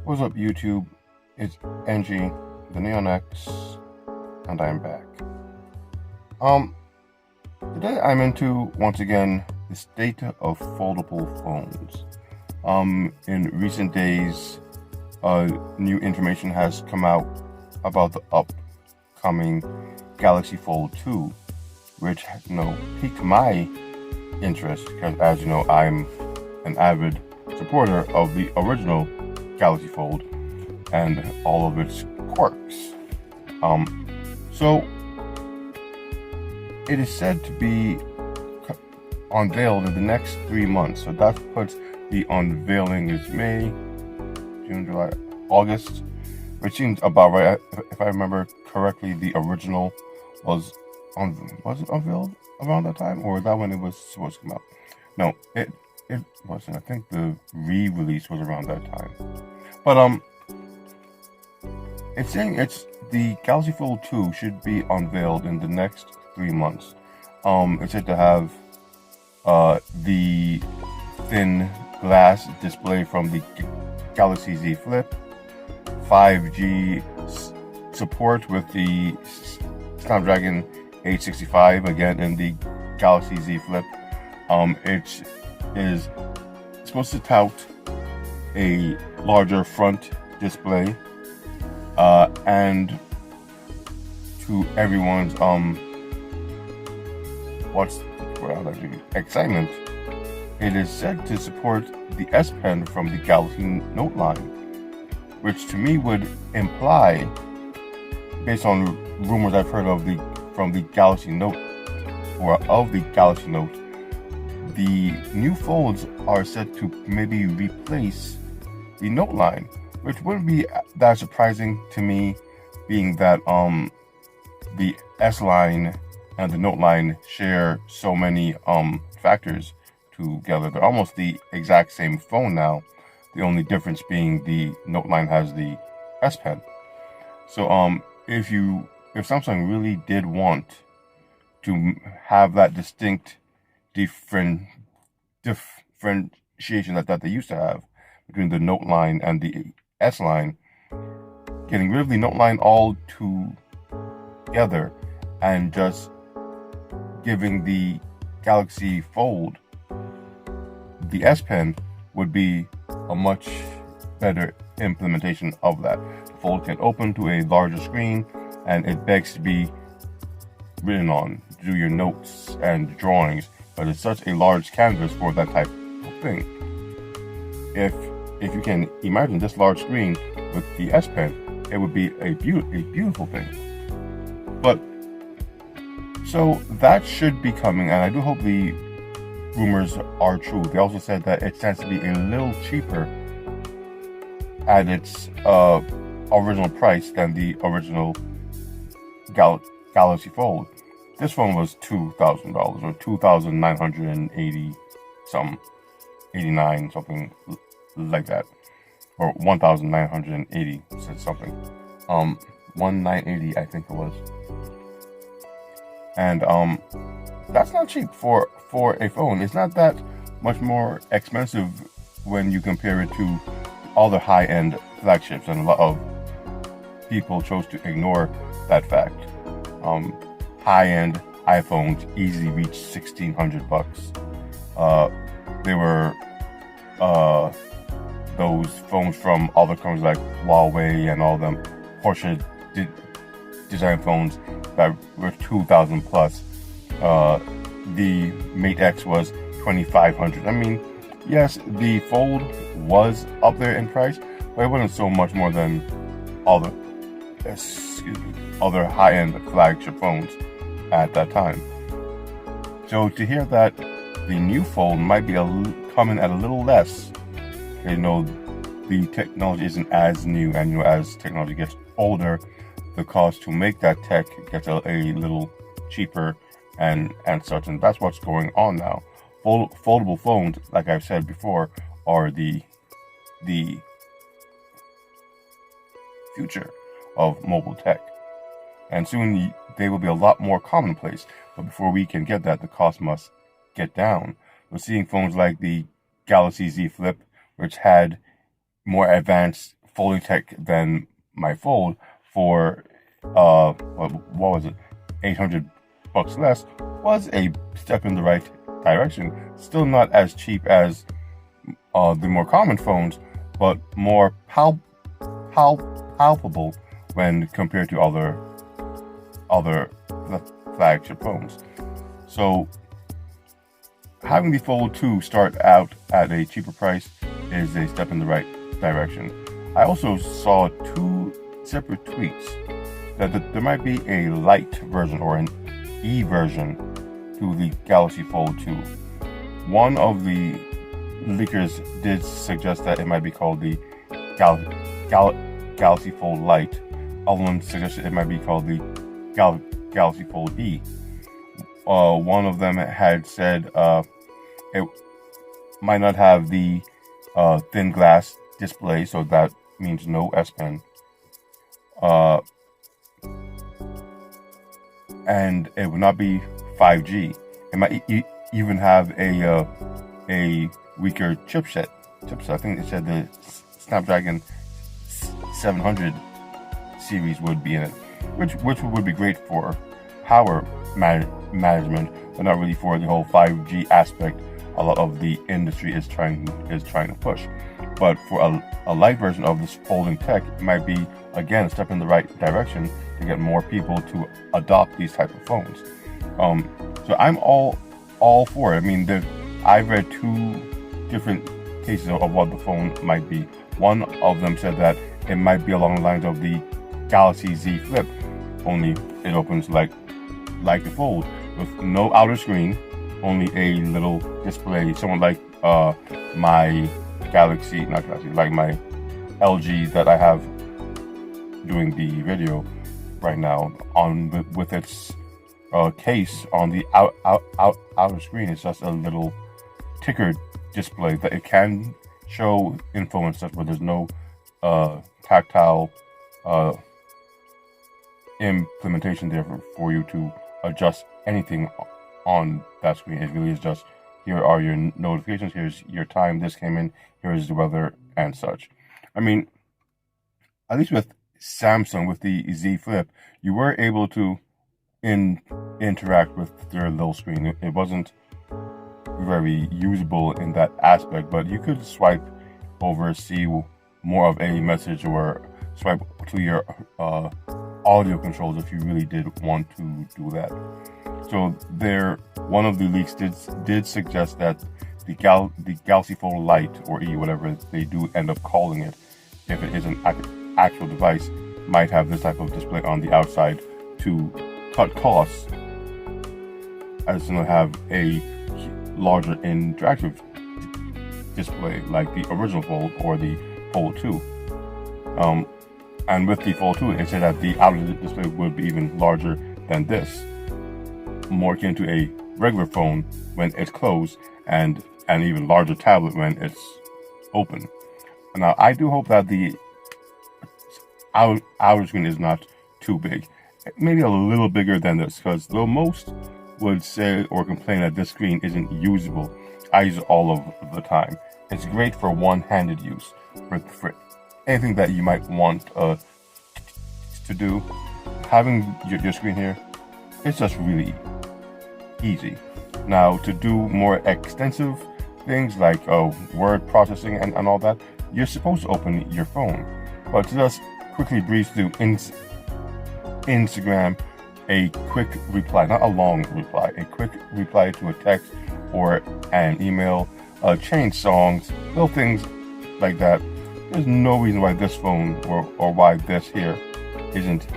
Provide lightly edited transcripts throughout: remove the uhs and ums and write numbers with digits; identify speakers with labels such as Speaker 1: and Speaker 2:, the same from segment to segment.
Speaker 1: What's up, YouTube? It's NG, the Neon X, and I'm back. Today I'm into, once again, the state of foldable phones. In recent days, new information has come out about the upcoming Galaxy Fold 2, which, piqued my interest, because as you know, I'm an avid supporter of the original Galaxy Fold and all of its quirks. So it is said to be unveiled in the next 3 months. So that puts the unveiling is May, June, July, August, which seems about right. If I remember correctly, the original was it unveiled around that time, or was that when it was supposed to come out? No, it wasn't. I think the re-release was around that time. But it's saying the Galaxy Fold 2 should be unveiled in the next 3 months. It's said to have the thin glass display from the Galaxy Z Flip, 5G support with the Snapdragon 865 again in the Galaxy Z Flip. It is supposed to tout a larger front display, and to everyone's excitement, it is said to support the S Pen from the Galaxy Note line, which to me would imply, based on rumors I've heard from the Galaxy Note, or of the Galaxy Note, the new folds are set to maybe replace the Note line, which wouldn't be that surprising to me, being that the S line and the Note line share so many factors together. They're almost the exact same phone now. The only difference being the Note line has the S Pen. So if Samsung really did want to have that distinct differentiation that they used to have between the Note line and the S line, getting rid of the Note line all together and just giving the Galaxy Fold the S Pen would be a much better implementation of that. The Fold can open to a larger screen, and it begs to be written on, do your notes and drawings, but it's such a large canvas for that type of thing. If you can imagine this large screen with the S Pen, it would be a beautiful thing. But so that should be coming, and I do hope the rumors are true. They also said that it tends to be a little cheaper at its original price than the original Galaxy Fold. This phone was $2,000 or $2,980 something, 89 something like that, or 1,980 said something, 1,980 I think it was, and that's not cheap for a phone. It's not that much more expensive when you compare it to all the high-end flagships, and a lot of people chose to ignore that fact. High-end iPhones easily reach $1,600. They were those phones from other companies like Huawei and all them Porsche design phones that were 2,000 plus. The Mate X was 2,500. I mean, yes, the Fold was up there in price, but it wasn't so much more than other high-end flagship phones at that time. So to hear that the new Fold might be coming at a little less, the technology isn't as new, and as technology gets older, the cost to make that tech gets a little cheaper and such, and that's what's going on now. Foldable phones, like I've said before, are the future of mobile tech, and soon they will be a lot more commonplace. But before we can get that, the cost must get down. We're seeing phones like the Galaxy Z Flip, which had more advanced folding tech than my Fold for what was it, $800 less, was a step in the right direction. Still not as cheap as the more common phones, but more palpable when compared to other flagship phones. So having the Fold 2 start out at a cheaper price is a step in the right direction. I also saw two separate tweets that there might be a light version or an E version to the Galaxy Fold 2. One of the leakers did suggest that it might be called the Galaxy Fold Lite. Other one suggested it might be called the Galaxy Fold E. One of them had said it might not have the thin glass display, so that means no S Pen. And it would not be 5G. It might even have a weaker chipset. I think it said the Snapdragon 700 series would be in it, which would be great for power management, but not really for the whole 5G aspect a lot of the industry is trying to push. But for a light version of this folding tech, it might be again a step in the right direction to get more people to adopt these type of phones. So I'm all for it. I mean, I've read two different cases of what the phone might be. One of them said that it might be along the lines of the Galaxy Z Flip, only it opens like the Fold with no outer screen, only a little display, somewhat like my like my LG that I have doing the video right now with its case on the outer screen. It's just a little ticker display that it can show info and stuff, but there's no tactile implementation there for you to adjust anything on that screen. It really is just, here are your notifications, here's your time this came in, here's the weather and such. I mean, at least with Samsung, with the Z Flip, you were able to interact with their little screen. It wasn't very usable in that aspect, but you could swipe over, see more of a message, or swipe to your audio controls if you really did want to do that. So one of the leaks did suggest that the Galaxy Fold Lite, or E, whatever they do end up calling it, if it is an actual device, might have this type of display on the outside to cut costs, as to have a larger interactive display like the original Fold or the Fold 2. And with the Fold 2, it said that the outer display would be even larger than this, more akin to a regular phone when it's closed, and an even larger tablet when it's open. Now, I do hope that the outer screen is not too big. Maybe a little bigger than this, because though most would say or complain that this screen isn't usable, I use it all of the time. It's great for one-handed use. For anything that you might want to do, having your screen here, it's just really easy. Now, to do more extensive things like word processing and all that, you're supposed to open your phone. But to just quickly breeze through Instagram, a quick reply, not a long reply, a quick reply to a text or an email, change songs, little things like that. There's no reason why this phone or why this here isn't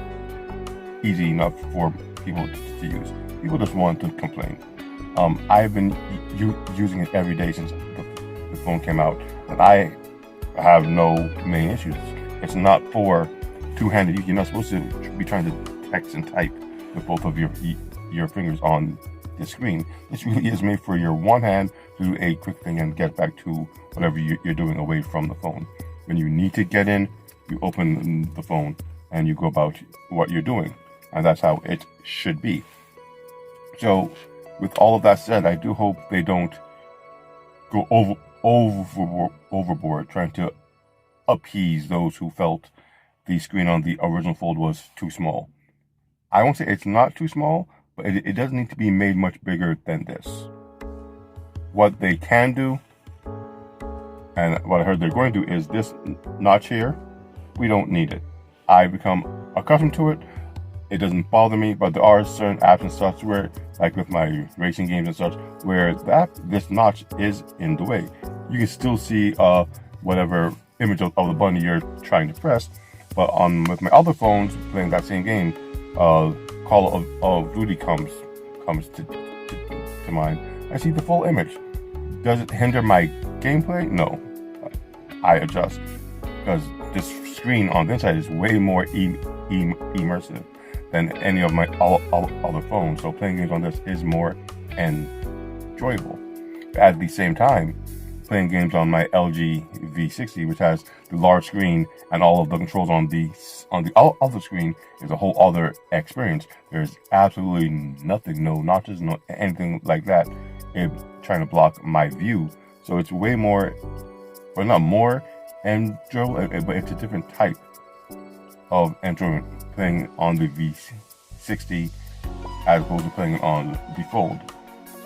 Speaker 1: easy enough for people to use. People just want to complain. I've been using it every day since the phone came out, and I have no main issues. It's not for two-handed use. You're not supposed to be trying to text and type with both of your fingers on the screen. This really is made for your one hand to do a quick thing and get back to whatever you're doing away from the phone. When you need to get in, you open the phone and you go about what you're doing, and that's how it should be. So, with all of that said, I do hope they don't go overboard trying to appease those who felt the screen on the original Fold was too small. I won't say it's not too small, but it doesn't need to be made much bigger than this. What they can do, and what I heard they're going to do, is this notch here. We don't need it. I've become accustomed to it. It doesn't bother me, but there are certain apps and such where, like with my racing games and such, where this notch is in the way. You can still see whatever image of the button you're trying to press, but with my other phones playing that same game, Call of Duty comes to mind. I see the full image. Does it hinder my gameplay? No. I adjust because this screen on the inside is way more immersive than any of my other phones. So playing games on this is more enjoyable. At the same time, playing games on my LG V60, which has the large screen and all of the controls on the other screen, is a whole other experience. There's absolutely nothing, no notches, no anything like that, trying to block my view. So it's way more, well, not more enjoyable, but it's a different type of enjoyment playing on the V60 as opposed to playing on the Fold.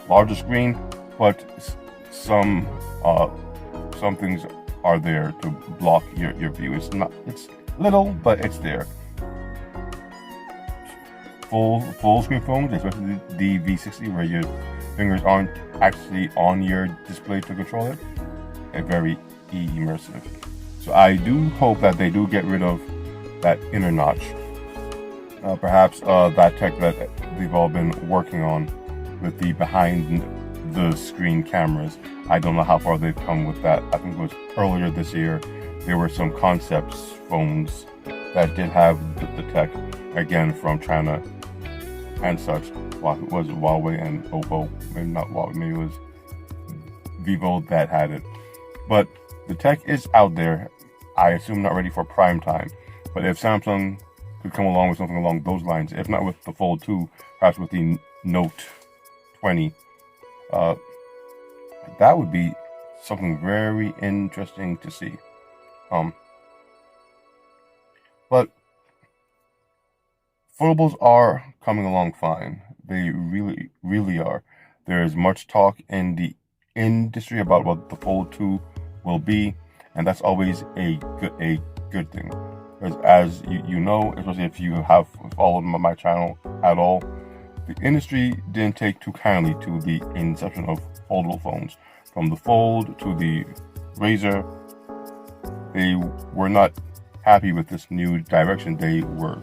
Speaker 1: Larger screen, but some things are there to block your view. It's little, but it's there. Full screen phones, especially the V60, where your fingers aren't actually on your display to control it, are very immersive. So I do hope that they do get rid of that inner notch. Perhaps that tech that they've all been working on with the behind the screen cameras. I don't know how far they've come with that. I think it was earlier this year, there were some concept phones that did have the tech, again from China and such. It was Huawei and Oppo, maybe not Huawei, maybe it was Vivo that had it. But the tech is out there. I assume not ready for prime time. But if Samsung could come along with something along those lines, if not with the Fold 2, perhaps with the Note 20, that would be something very interesting to see. But foldables are coming along fine. They really, really are. There is much talk in the industry about what the Fold 2 will be, and that's always a good thing. Because as you know, especially if you have followed my channel at all, the industry didn't take too kindly to the inception of foldable phones. From the Fold to the Razr, they were not happy with this new direction they were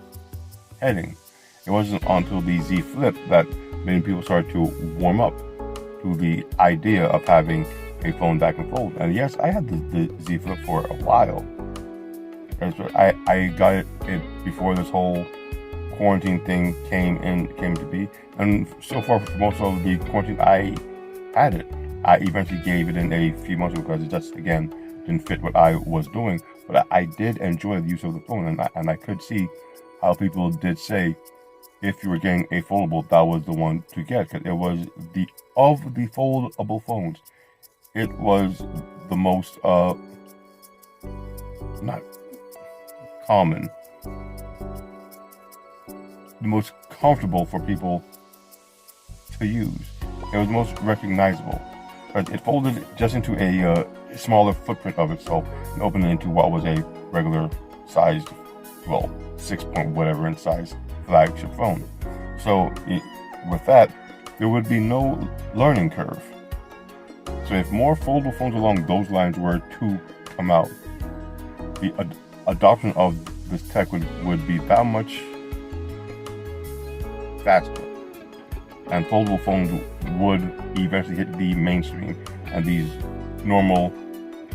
Speaker 1: heading. It wasn't until the Z Flip that many people started to warm up to the idea of having a phone that can fold. And yes, I had the Z Flip for a while. I got it before this whole quarantine thing came to be, and so far for most of the quarantine I had it. I eventually gave it in a few months because it just, again, didn't fit what I was doing. But I did enjoy the use of the phone, and I could see how people did say if you were getting a foldable, that was the one to get, because it was of the foldable phones, it was the most not common, the most comfortable for people to use. It was most recognizable. But it folded just into a smaller footprint of itself and opened it into what was a regular sized, well, 6 point whatever in size flagship phone. So with that, there would be no learning curve. So if more foldable phones along those lines were to come out, the adoption of this tech would be that much faster. And foldable phones would eventually hit the mainstream, and these normal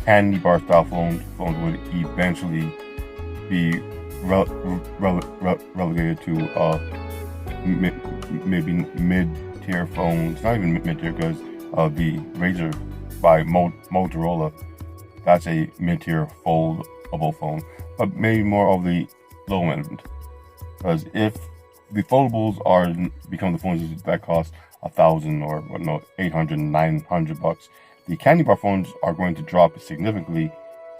Speaker 1: candy bar style phones would eventually be relegated to maybe mid-tier phones. Not even mid-tier, because the Razr by Motorola, that's a mid-tier foldable phone, but maybe more of the low end. Because if the foldables become the phones that cost $1,000 or $800, $900. The candy bar phones are going to drop significantly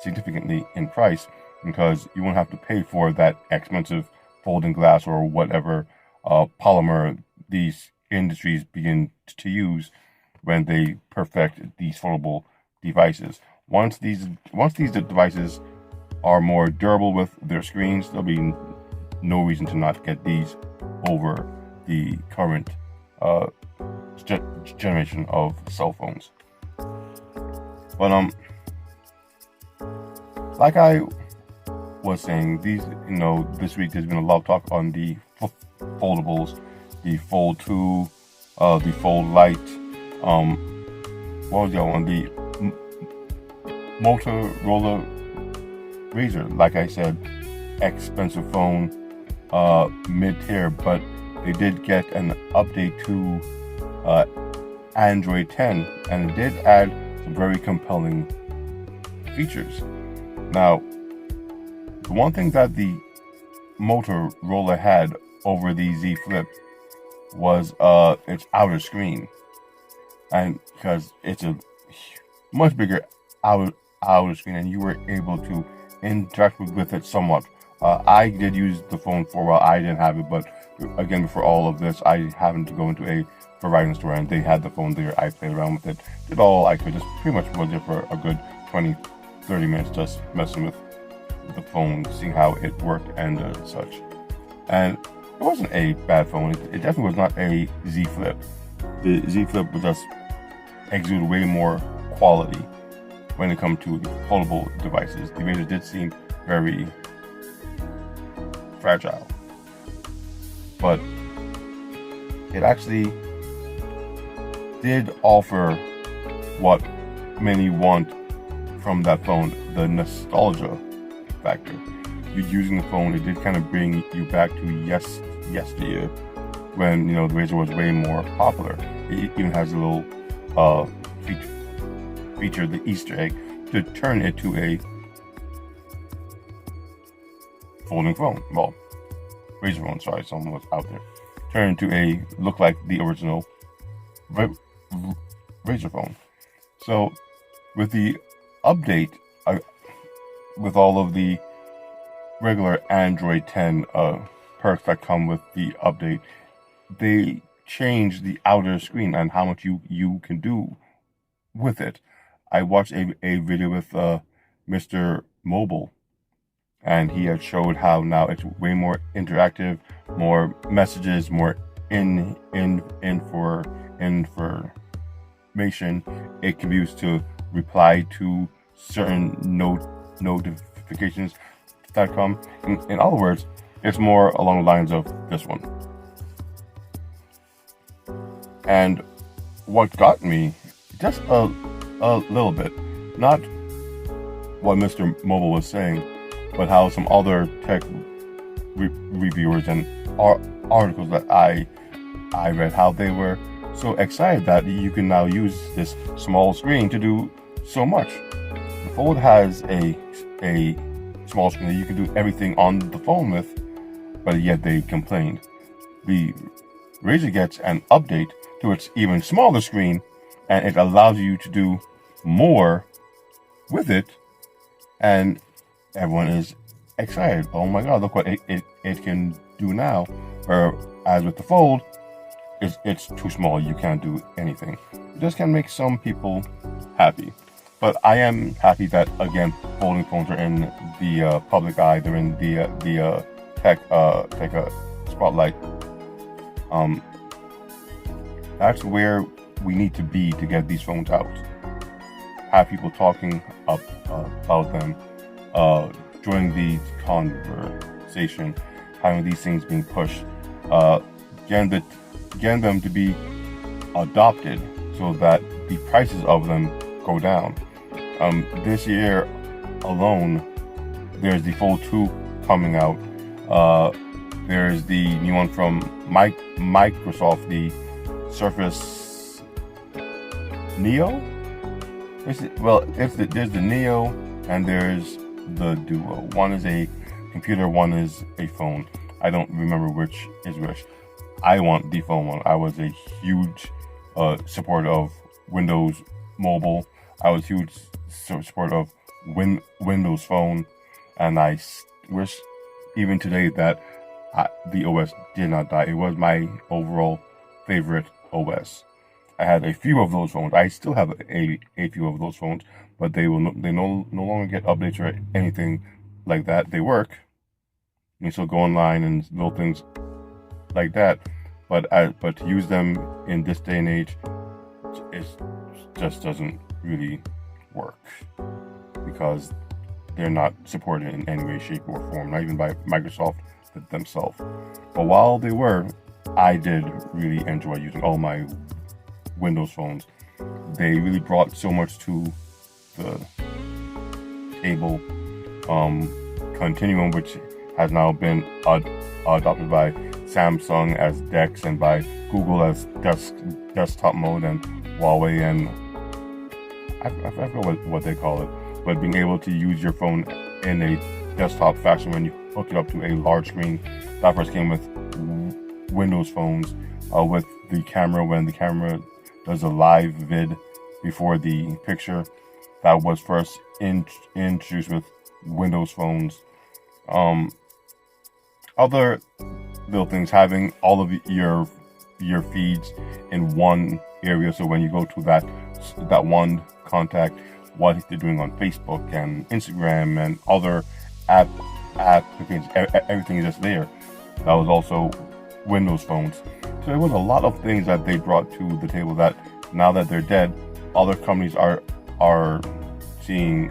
Speaker 1: significantly in price, because you won't have to pay for that expensive folding glass or whatever polymer these industries begin to use when they perfect these foldable devices. Once these devices are more durable with their screens, there'll be no reason to not get these over the current generation of cell phones. But like I was saying, this week there's been a lot of talk on the foldables, the Fold 2, the Fold Lite, what was the other one? The Motorola Razr. Like I said, expensive phone, mid-tier, but they did get an update to Android 10, and it did add some very compelling features. Now, the one thing that the Motorola had over the Z Flip was its outer screen, and because it's a much bigger outer screen, and you were able to interact with it somewhat. I did use the phone for a while. I didn't have it, but again, before all of this, I happened to go into a Verizon store, and they had the phone there. I played around with it, did all I could, just pretty much was there for a good 20-30 minutes, just messing with the phone, seeing how it worked and such. And it wasn't a bad phone. It definitely was not a Z Flip. The Z Flip was just exuded way more quality when it comes to the foldable devices. The Razr did seem very fragile, but it actually did offer what many want from that phone, the nostalgia factor. You're using the phone, it did kind of bring you back to yesteryear, when the Razr was way more popular. It even has a little feature, the Easter egg, to turn it to a folding phone. Well, Razr phone, sorry, someone was out there. Turn it to a look like the original Razr phone. So with the update, with all of the regular Android 10 perks that come with the update, they changed the outer screen and how much you can do with it. I watched a video with Mr. Mobile, and he had showed how now it's way more interactive, more messages, more information. It can be used to reply to certain notifications that come. In other words, it's more along the lines of this one. And what got me just a little bit, not what Mr. Mobile was saying, but how some other tech reviewers and articles that I read, how they were so excited that you can now use this small screen to do so much. The Fold has a small screen that you can do everything on the phone with, but yet they complained. The Razr gets an update to its even smaller screen, and it allows you to do more with it, and everyone is excited. Oh my god, look what it can do now. Whereas with the Fold, it's too small, you can't do anything. It just can make some people happy. But I am happy that, again, folding phones are in the public eye. They're in the tech spotlight. That's where we need to be to get these phones out. Have people talking about them, joining the conversation, having these things being pushed, getting them to be adopted so that the prices of them go down. This year alone, there's the Fold 2 coming out. There's the new one from Microsoft, the Surface Neo. There's the Neo and there's the Duo. One is a computer, one is a phone. I don't remember which is which. I want the phone one. I was a huge supporter of Windows Mobile. I was a huge supporter of Windows Phone, and I wish even today that the OS did not die. It was my overall favorite OS. I had a few of those phones. I still have a few of those phones, but they no longer get updates or anything like that. They work. You can still go online and little things like that, but to use them in this day and age, it just doesn't really work because they're not supported in any way, shape, or form, not even by Microsoft themselves. But while they were, I did really enjoy using all my Windows phones. They really brought so much to the table. Continuum, which has now been adopted by Samsung as DeX and by Google as desktop mode, and Huawei, and I forget what they call it, but being able to use your phone in a desktop fashion when you hook it up to a large screen. That first came with Windows phones, with the camera, when the camera does a live vid before the picture. That was first introduced with Windows phones. Other little things, having all of your feeds in one area, so when you go to that one contact, what they're doing on Facebook and Instagram and other applications, everything is just there. That was also Windows phones. So there was a lot of things that they brought to the table that now that they're dead, other companies are seeing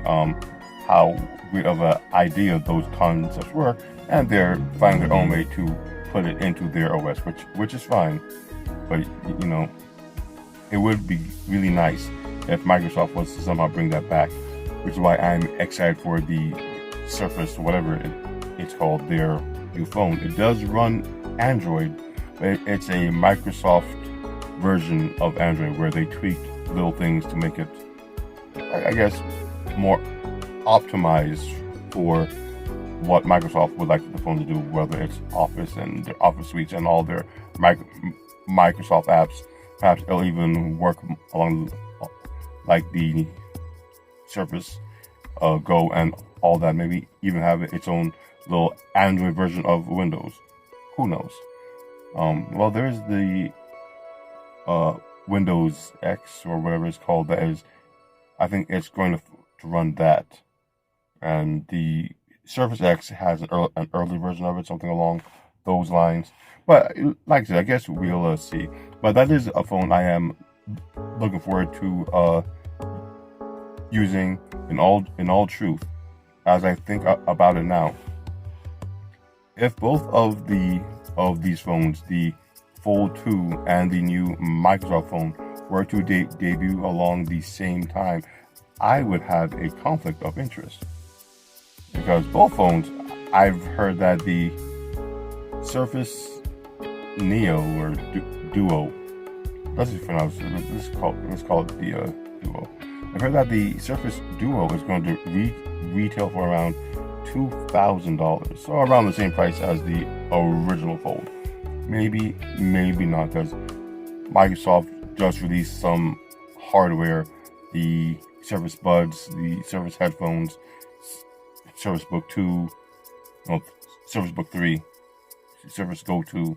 Speaker 1: how great of an idea those concepts were, and they're finding their own way to put it into their OS, which is fine. But you know, it would be really nice if Microsoft was to somehow bring that back, which is why I'm excited for the Surface, whatever it's called, their new phone. It does run Android, but it's a Microsoft version of Android where they tweaked little things to make it, I guess, more optimized for what Microsoft would like the phone to do, whether it's Office and their Office suites and all their Microsoft apps. Perhaps it'll even work along like the Surface Go and all that. Maybe even have its own little Android version of Windows. Who knows? Well, there's the Windows X or whatever it's called. That is, I think it's going to run that, and the Surface X has an early version of it, something along those lines. But like I said, I guess we'll see. But that is a phone I am looking forward to using in all truth, as I think about it now. If both of these phones, the Fold 2 and the new Microsoft phone, were to debut along the same time, I would have a conflict of interest. Because both phones, I've heard that the Surface Neo or Duo, let's call it the Duo. I've heard that the Surface Duo is going to retail for around $2,000, so around the same price as the original Fold. Maybe not, because Microsoft just released some hardware, the Surface Buds, the Surface headphones, Surface Book 2, Surface Book 3, Surface Go 2,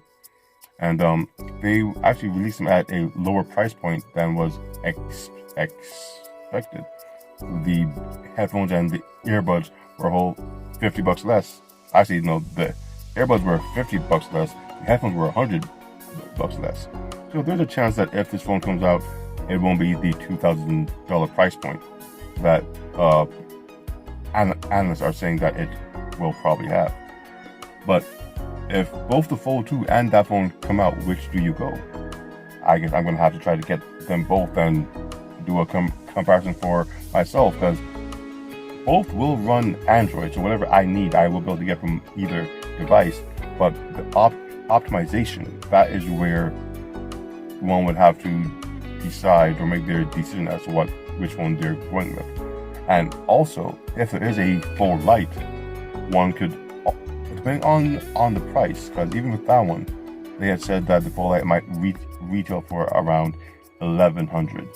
Speaker 1: and they actually released them at a lower price point than was expected. The headphones and the earbuds were a whole $50 less. Actually, no, the earbuds were $50 less. The headphones were $100 less. So there's a chance that if this phone comes out, it won't be the $2,000 price point that analysts are saying that it will probably have. But if both the Fold 2 and that phone come out, which do you go? I guess I'm going to have to try to get them both and do a comparison for myself, because both will run Android, so whatever I need, I will be able to get from either device. But the optimization, that is where one would have to decide or make their decision as to which one they're going with. And also, if there is a Fold Lite, one could, depending on the price, because even with that one, they had said that the Fold Lite might retail for around $1,100.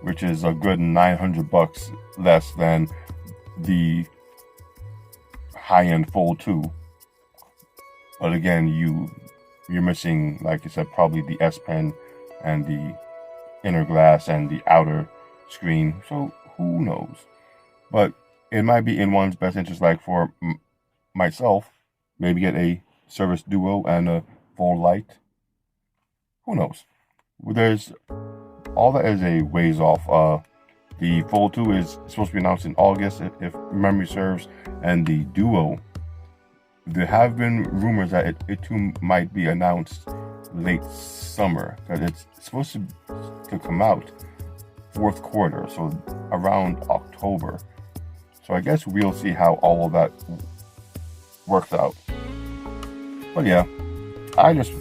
Speaker 1: which is a good $900 less than the high-end Fold 2. But again, you're missing, like I said, probably the S Pen and the inner glass and the outer screen. So who knows? But it might be in one's best interest, like for myself, maybe get a Surface Duo and a Fold Lite. Who knows? There's all that is a ways off. The Fold 2 is supposed to be announced in August, if memory serves, and the Duo, there have been rumors that it too might be announced late summer, because it's supposed to come out fourth quarter, so around October. So I guess we'll see how all of that works out. But yeah, I just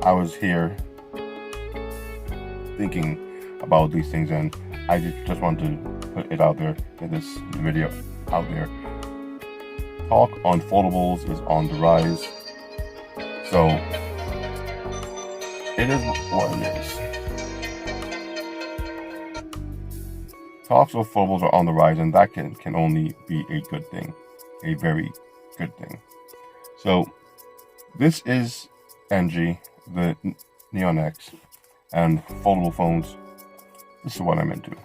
Speaker 1: I was here thinking about these things, and I just wanted to put it out there, get this video out there. Talk on foldables is on the rise, so it is what it is. Talks of foldables are on the rise, and that can only be a good thing, a very good thing. So this is NG, the Neon X, and foldable phones. This is what I'm into.